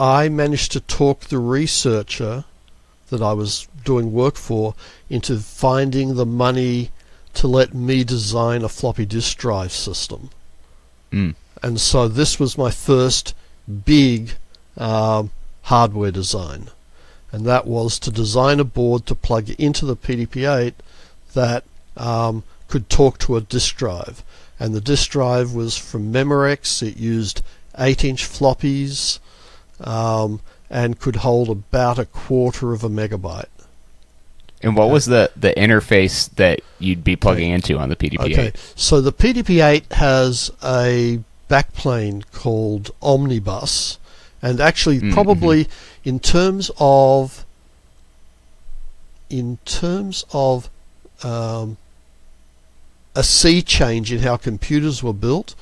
I managed to talk the researcher that I was doing work for into finding the money to let me design a floppy disk drive system. And so this was my first big hardware design, and that was to design a board to plug into the PDP-8 that could talk to a disk drive. And the disk drive was from Memorex. It used 8-inch floppies and could hold about 1/4 megabyte. And what was the interface that you'd be plugging into on the PDP-8? Okay, so the PDP-8 has a backplane called Omnibus, and actually probably in terms of a sea change in how computers were built,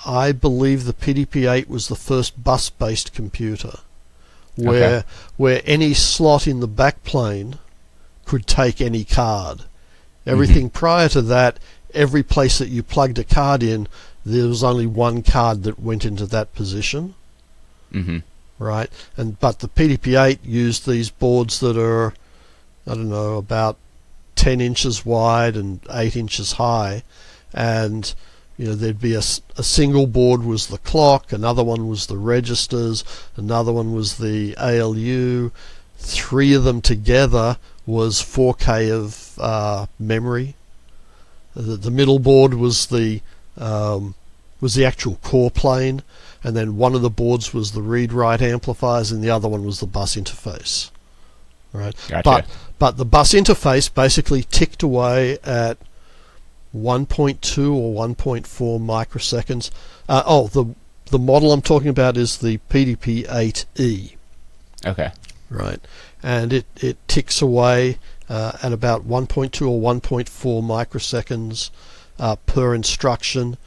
I believe the PDP-8 was the first bus-based computer, where any slot in the backplane could take any card. Everything prior to that, every place that you plugged a card in, there was only one card that went into that position. Right? But the PDP-8 used these boards that are, I don't know, about 10 inches wide and 8 inches high, and there'd be a single board was the clock, another one was the registers, another one was the ALU. 3 of them together was 4K of memory. The middle board was the actual core plane, and then one of the boards was the read-write amplifiers, and the other one was the bus interface. Right? Gotcha. But the bus interface basically ticked away at 1.2 or 1.4 microseconds. The model I'm talking about is the PDP-8E. Okay. Right, and it ticks away at about 1.2 or 1.4 microseconds per instruction.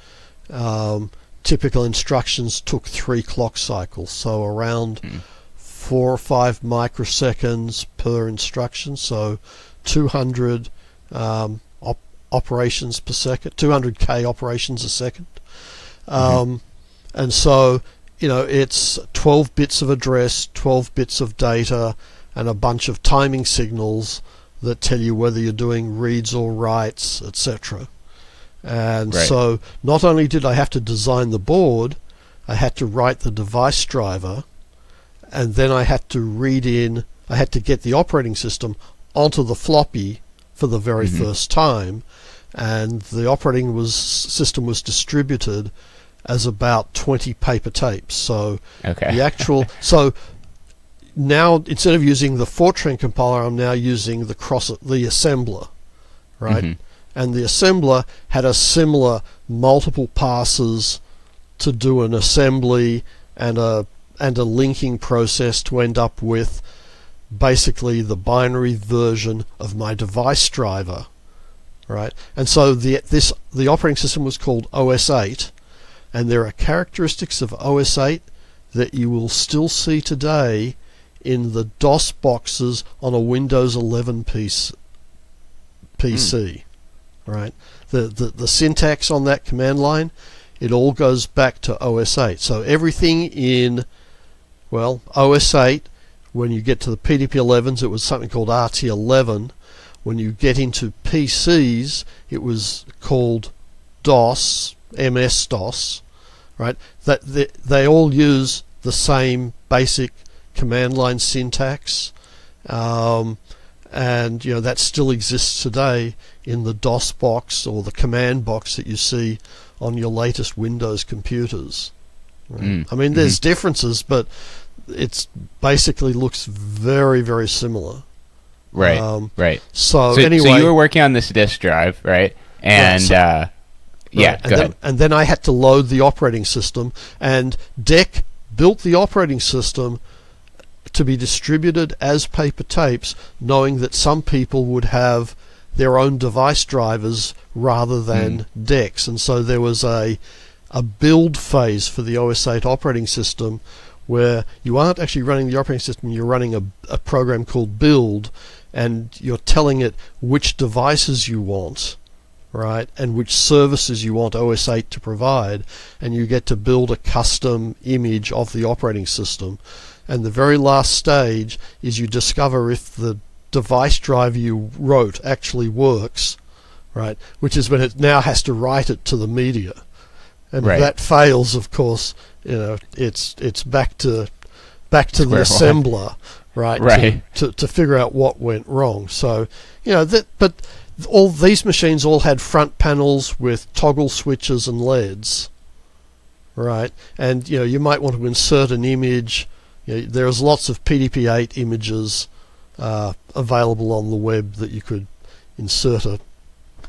Typical instructions took 3 clock cycles, so around 4 or 5 microseconds per instruction, so 200 operations per second, 200k operations a second. And so, it's 12 bits of address, 12 bits of data, and a bunch of timing signals that tell you whether you're doing reads or writes, etc. And so not only did I have to design the board, I had to write the device driver, and then I had to get the operating system onto the floppy for the very first time, and the operating system was distributed as about 20 paper tapes. So the actual now instead of using the Fortran compiler, I'm now using the assembler, right? And the assembler had a similar multiple passes to do an assembly and a linking process to end up with basically the binary version of my device driver, right? And so the operating system was called OS8, and there are characteristics of OS8 that you will still see today in the DOS boxes on a Windows 11 PC. Right? The syntax on that command line, it all goes back to OS8. So everything in, OS8, when you get to the PDP-11s, it was something called RT11. When you get into PCs, it was called DOS, MS-DOS, right? That they all use the same basic command line syntax, and that still exists today in the DOS box or the command box that you see on your latest Windows computers. Right? I mean, there's differences, but it's basically looks very, very similar. Right, right. So anyway, so you were working on this disk drive, right? And go ahead. And then I had to load the operating system, and DEC built the operating system to be distributed as paper tapes, knowing that some people would have their own device drivers rather than DECs. And so there was a build phase for the OS8 operating system where you aren't actually running the operating system, you're running a program called build, and you're telling it which devices you want, right, and which services you want OS 8 to provide, and you get to build a custom image of the operating system. And the very last stage is you discover if the device driver you wrote actually works, right, which is when it now has to write it to the media. And if that fails, of course, it's back to the assembler, right? To figure out what went wrong. So, but all these machines all had front panels with toggle switches and LEDs, right? And you might want to insert an image. There's lots of PDP-8 images available on the web that you could insert a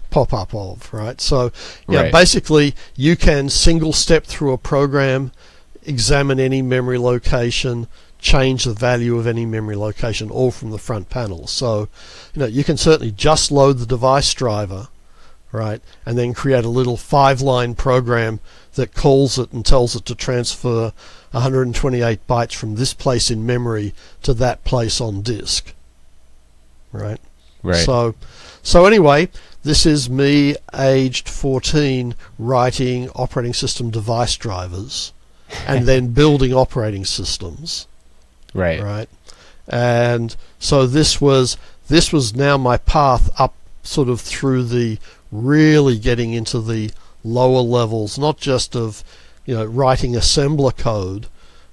pop-up of, right? So, basically, you can single step through a program, examine any memory location, change the value of any memory location, all from the front panel. So, you can certainly just load the device driver, right, and then create a little 5-line program that calls it and tells it to transfer 128 bytes from this place in memory to that place on disk, right? So anyway, this is me, aged 14, writing operating system device drivers and then building operating systems. Right. And so this was now my path up sort of through the really getting into the lower levels, not just of writing assembler code,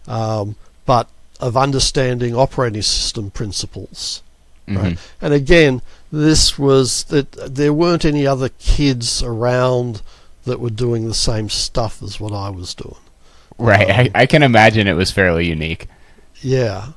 but of understanding operating system principles. Right. And again, this was that there weren't any other kids around that were doing the same stuff as what I was doing. Right. I can imagine it was fairly unique. Yeah.